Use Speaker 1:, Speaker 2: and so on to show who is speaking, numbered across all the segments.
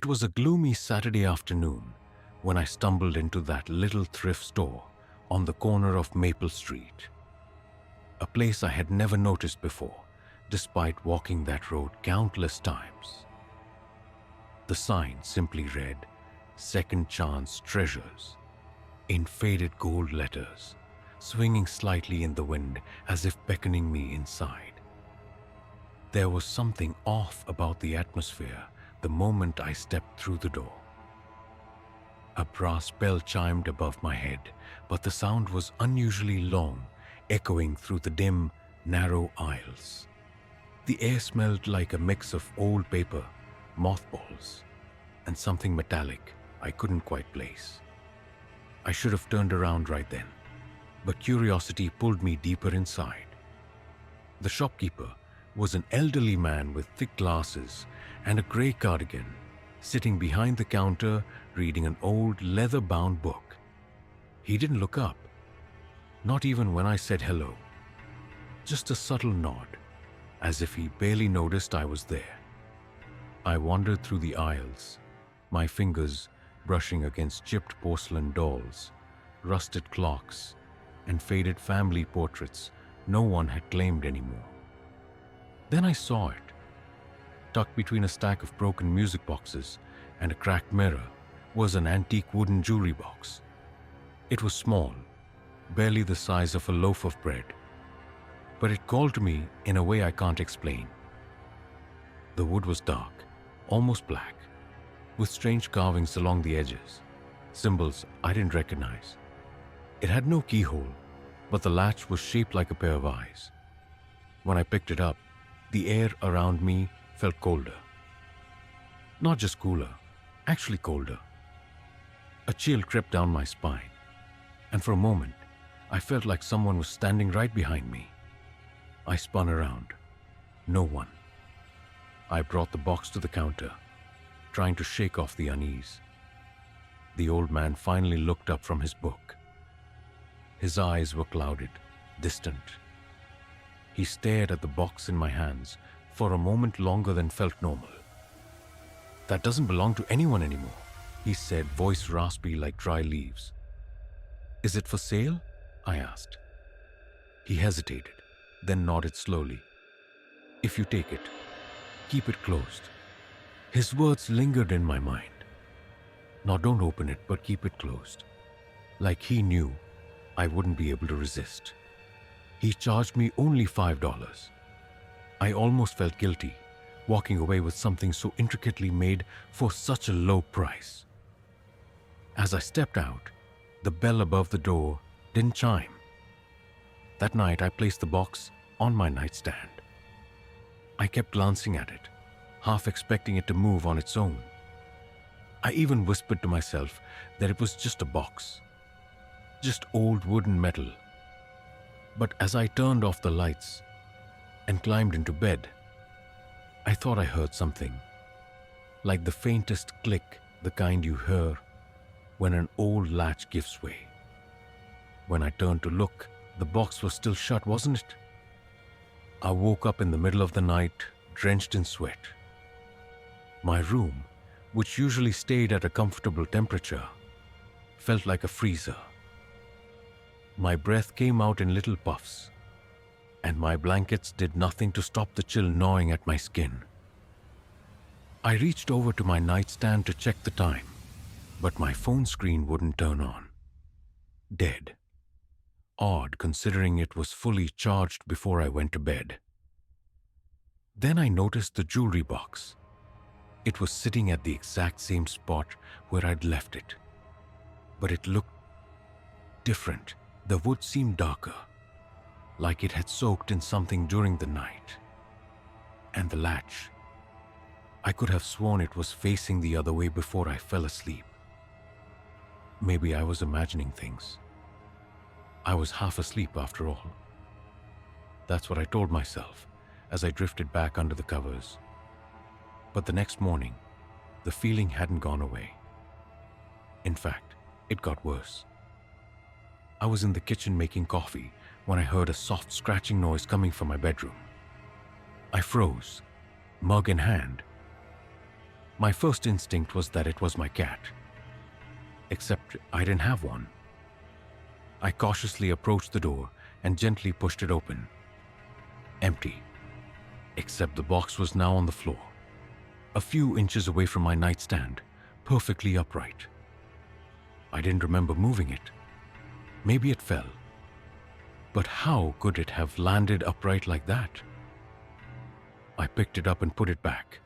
Speaker 1: It was a gloomy Saturday afternoon when I stumbled into that little thrift store on the corner of Maple Street, a place I had never noticed before, despite walking that road countless times. The sign simply read, "Second Chance Treasures," in faded gold letters, swinging slightly in the wind as if beckoning me inside. There was something off about the atmosphere the moment I stepped through the door. A brass bell chimed above my head, but the sound was unusually long, echoing through the dim, narrow aisles. The air smelled like a mix of old paper, mothballs, and something metallic I couldn't quite place. I should have turned around right then, but curiosity pulled me deeper inside. The shopkeeper was an elderly man with thick glasses and a gray cardigan, sitting behind the counter reading an old leather-bound book. He didn't look up, not even when I said hello. Just a subtle nod, as if he barely noticed I was there. I wandered through the aisles, my fingers brushing against chipped porcelain dolls, rusted clocks, and faded family portraits no one had claimed anymore. Then I saw it. Tucked between a stack of broken music boxes and a cracked mirror was an antique wooden jewelry box. It was small, barely the size of a loaf of bread, but it called to me in a way I can't explain. The wood was dark, almost black, with strange carvings along the edges, symbols I didn't recognize. It had no keyhole, but the latch was shaped like a pair of eyes. When I picked it up, the air around me felt colder. Not just cooler, actually colder. A chill crept down my spine, and for a moment, I felt like someone was standing right behind me. I spun around. No one. I brought the box to the counter, trying to shake off the unease. The old man finally looked up from his book. His eyes were clouded, distant. He stared at the box in my hands for a moment longer than felt normal. "That doesn't belong to anyone anymore," he said, voice raspy like dry leaves. "Is it for sale?" I asked. He hesitated, then nodded slowly. "If you take it, keep it closed." His words lingered in my mind. "Now don't open it, but keep it closed." Like he knew I wouldn't be able to resist. He charged me only $5. I almost felt guilty, walking away with something so intricately made for such a low price. As I stepped out, the bell above the door didn't chime. That night, I placed the box on my nightstand. I kept glancing at it, half expecting it to move on its own. I even whispered to myself that it was just a box, just old wooden metal. But as I turned off the lights and climbed into bed, I thought I heard something, like the faintest click, the kind you hear when an old latch gives way. When I turned to look, the box was still shut, wasn't it? I woke up in the middle of the night, drenched in sweat. My room, which usually stayed at a comfortable temperature, felt like a freezer. My breath came out in little puffs, and my blankets did nothing to stop the chill gnawing at my skin. I reached over to my nightstand to check the time, but my phone screen wouldn't turn on. Dead. Odd, considering it was fully charged before I went to bed. Then I noticed the jewelry box. It was sitting at the exact same spot where I'd left it, but it looked different. The wood seemed darker, like it had soaked in something during the night. And the latch, I could have sworn it was facing the other way before I fell asleep. Maybe I was imagining things. I was half asleep after all. That's what I told myself as I drifted back under the covers. But the next morning, the feeling hadn't gone away. In fact, it got worse. I was in the kitchen making coffee when I heard a soft scratching noise coming from my bedroom. I froze, mug in hand. My first instinct was that it was my cat, except I didn't have one. I cautiously approached the door and gently pushed it open. Empty, except the box was now on the floor, a few inches away from my nightstand, perfectly upright. I didn't remember moving it. Maybe it fell. But how could it have landed upright like that? I picked it up and put it back.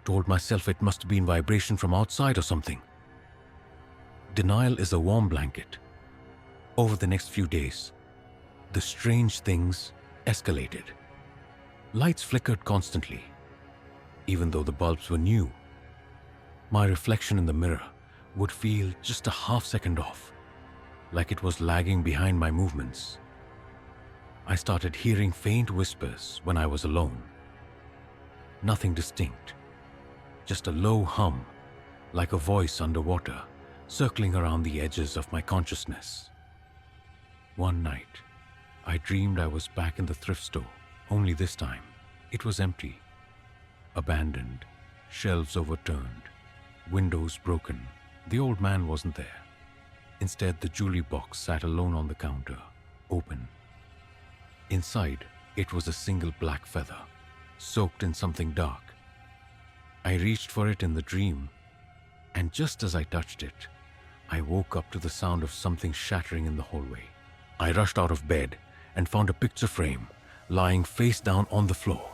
Speaker 1: Told myself it must have been vibration from outside or something. Denial is a warm blanket. Over the next few days, the strange things escalated. Lights flickered constantly, even though the bulbs were new. My reflection in the mirror would feel just a half second off, like it was lagging behind my movements. I started hearing faint whispers when I was alone. Nothing distinct, just a low hum, like a voice underwater, circling around the edges of my consciousness. One night, I dreamed I was back in the thrift store, only this time, it was empty. Abandoned, shelves overturned, windows broken. The old man wasn't there. Instead, the jewelry box sat alone on the counter, open. Inside, it was a single black feather, soaked in something dark. I reached for it in the dream, and just as I touched it, I woke up to the sound of something shattering in the hallway. I rushed out of bed and found a picture frame lying face down on the floor,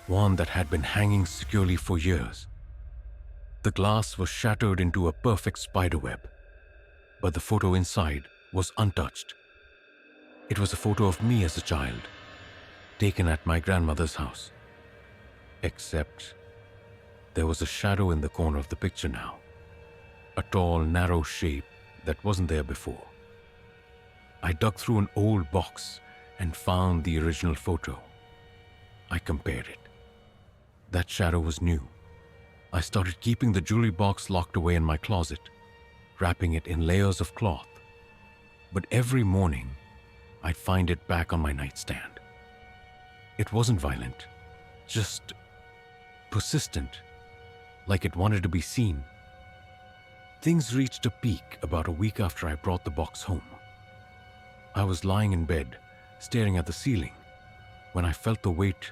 Speaker 1: one that had been hanging securely for years. The glass was shattered into a perfect spiderweb, but the photo inside was untouched. It was a photo of me as a child, taken at my grandmother's house. Except there was a shadow in the corner of the picture now, a tall, narrow shape that wasn't there before. I dug through an old box and found the original photo. I compared it. That shadow was new. I started keeping the jewelry box locked away in my closet, wrapping it in layers of cloth. But every morning, I'd find it back on my nightstand. It wasn't violent, just persistent, like it wanted to be seen. Things reached a peak about a week after I brought the box home. I was lying in bed, staring at the ceiling, when I felt the weight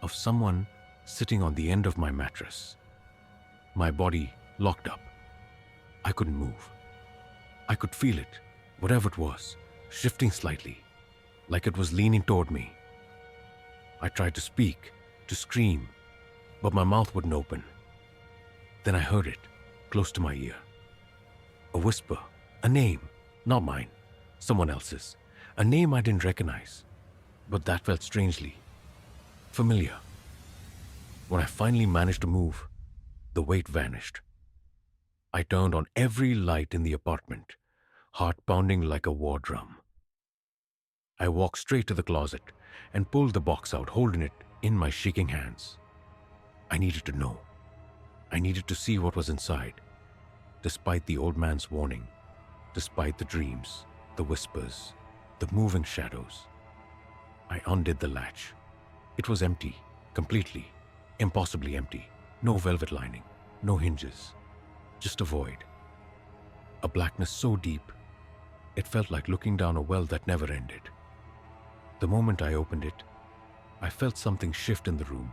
Speaker 1: of someone sitting on the end of my mattress. My body locked up. I couldn't move. I could feel it, whatever it was, shifting slightly, like it was leaning toward me. I tried to speak, to scream, but my mouth wouldn't open. Then I heard it, close to my ear. A whisper, a name, not mine, someone else's. A name I didn't recognize, but that felt strangely familiar. When I finally managed to move, the weight vanished. I turned on every light in the apartment, heart pounding like a war drum. I walked straight to the closet and pulled the box out, holding it in my shaking hands. I needed to know. I needed to see what was inside, despite the old man's warning, despite the dreams, the whispers, the moving shadows. I undid the latch. It was empty, completely, impossibly empty. No velvet lining, no hinges, just a void. A blackness so deep, it felt like looking down a well that never ended. The moment I opened it, I felt something shift in the room.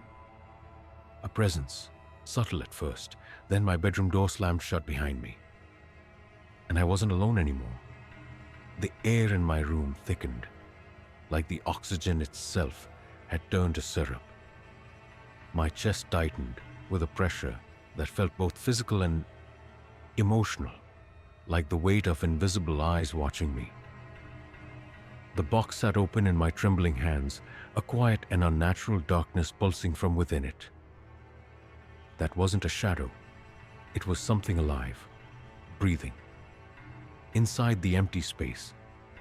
Speaker 1: A presence, subtle at first, then my bedroom door slammed shut behind me. And I wasn't alone anymore. The air in my room thickened, like the oxygen itself had turned to syrup. My chest tightened with a pressure that felt both physical and emotional, like the weight of invisible eyes watching me. The box sat open in my trembling hands, a quiet and unnatural darkness pulsing from within it. That wasn't a shadow. It was something alive, breathing. Inside the empty space,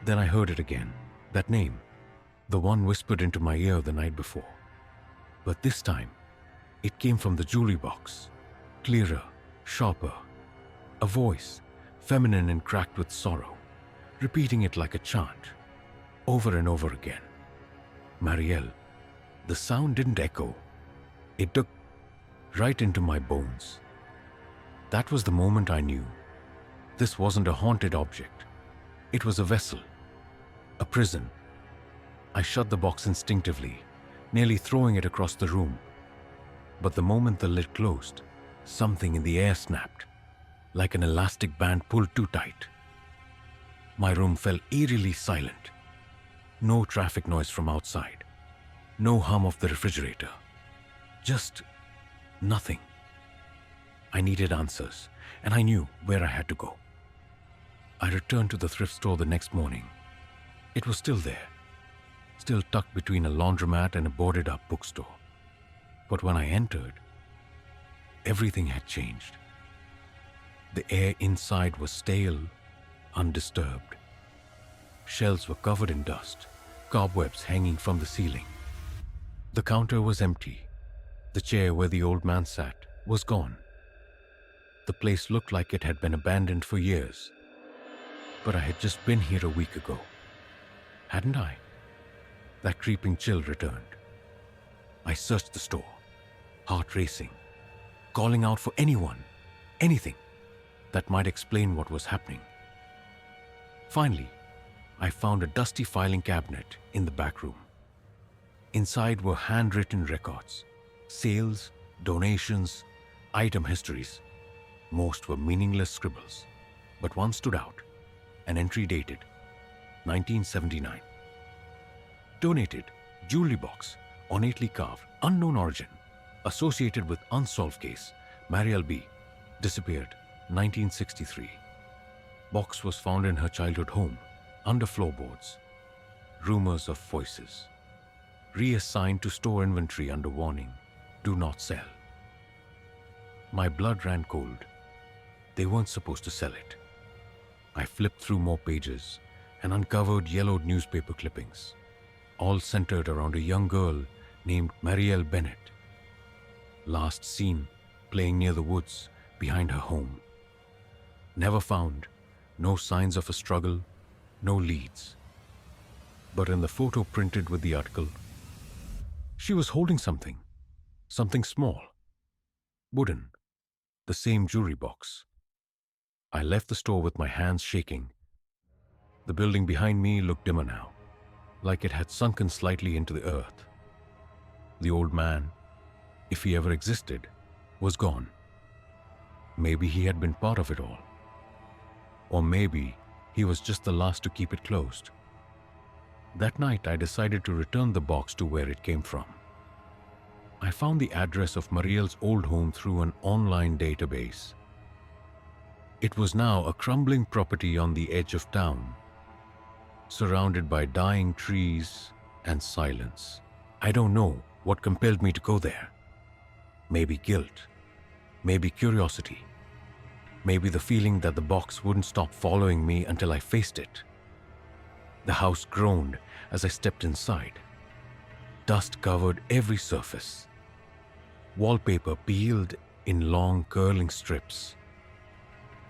Speaker 1: then I heard it again, that name, the one whispered into my ear the night before. But this time, it came from the jewelry box, clearer, sharper. A voice, feminine and cracked with sorrow, repeating it like a chant, over and over again. Marielle. The sound didn't echo. It took right into my bones. That was the moment I knew. This wasn't a haunted object. It was a vessel, a prison. I shut the box instinctively, nearly throwing it across the room. But the moment the lid closed, something in the air snapped, like an elastic band pulled too tight. My room fell eerily silent. No traffic noise from outside. No hum of the refrigerator. Just nothing. I needed answers, and I knew where I had to go. I returned to the thrift store the next morning. It was still there, still tucked between a laundromat and a boarded-up bookstore. But when I entered, everything had changed. The air inside was stale, undisturbed. Shelves were covered in dust, cobwebs hanging from the ceiling. The counter was empty. The chair where the old man sat was gone. The place looked like it had been abandoned for years. But I had just been here a week ago. Hadn't I? That creeping chill returned. I searched the store, heart racing, calling out for anyone, anything that might explain what was happening. Finally, I found a dusty filing cabinet in the back room. Inside were handwritten records, sales, donations, item histories. Most were meaningless scribbles, but one stood out, an entry dated 1979. Donated, jewelry box, ornately carved, unknown origin, associated with unsolved case, Marielle B. disappeared, 1963. Box was found in her childhood home, under floorboards. Rumors of voices. Reassigned to store inventory under warning, do not sell. My blood ran cold. They weren't supposed to sell it. I flipped through more pages and uncovered yellowed newspaper clippings, all centered around a young girl named Marielle Bennett. Last seen playing near the woods behind her home. Never found, no signs of a struggle, no leads. But in the photo printed with the article, she was holding something small, wooden, the same jewelry box. I left the store with my hands shaking. The building behind me looked dimmer now, like it had sunken slightly into the earth. The old man, if he ever existed, was gone. Maybe he had been part of it all. Or maybe he was just the last to keep it closed. That night, I decided to return the box to where it came from. I found the address of Marielle's old home through an online database. It was now a crumbling property on the edge of town, surrounded by dying trees and silence. I don't know what compelled me to go there. Maybe guilt, maybe curiosity, maybe the feeling that the box wouldn't stop following me until I faced it. The house groaned as I stepped inside. Dust covered every surface. Wallpaper peeled in long curling strips.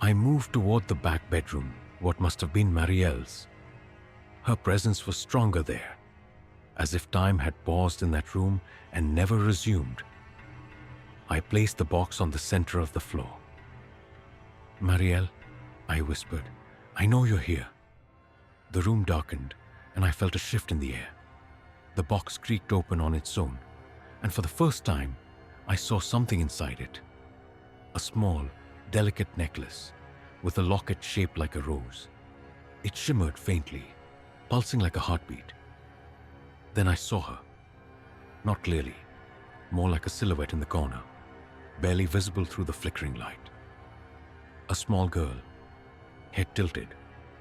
Speaker 1: I moved toward the back bedroom, what must have been Marielle's. Her presence was stronger there, as if time had paused in that room and never resumed. I placed the box on the center of the floor. "Marielle," I whispered, "I know you're here." The room darkened, and I felt a shift in the air. The box creaked open on its own, and for the first time, I saw something inside it. A small, delicate necklace with a locket shaped like a rose. It shimmered faintly, pulsing like a heartbeat. Then I saw her. Not clearly, more like a silhouette in the corner, barely visible through the flickering light. A small girl, head tilted,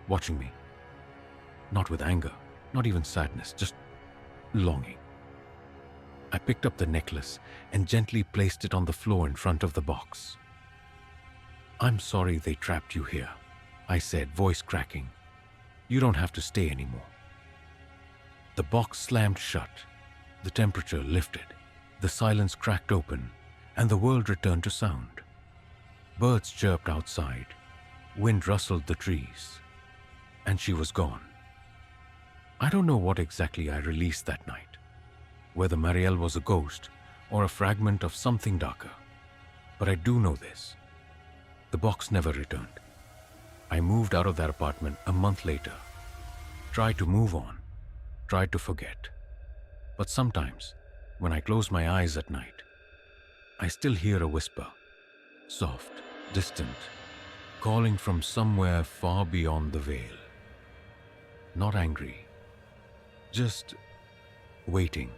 Speaker 1: watching me. Not with anger, not even sadness, just longing. I picked up the necklace and gently placed it on the floor in front of the box. "I'm sorry they trapped you here," I said, voice cracking. "You don't have to stay anymore." The box slammed shut. The temperature lifted. The silence cracked open, and the world returned to sound. Birds chirped outside. Wind rustled the trees. And she was gone. I don't know what exactly I released that night, whether Marielle was a ghost or a fragment of something darker. But I do know this. The box never returned. I moved out of that apartment a month later. Tried to move on. Tried to forget. But sometimes, when I close my eyes at night, I still hear a whisper. Soft, distant, calling from somewhere far beyond the veil. Not angry. Just waiting.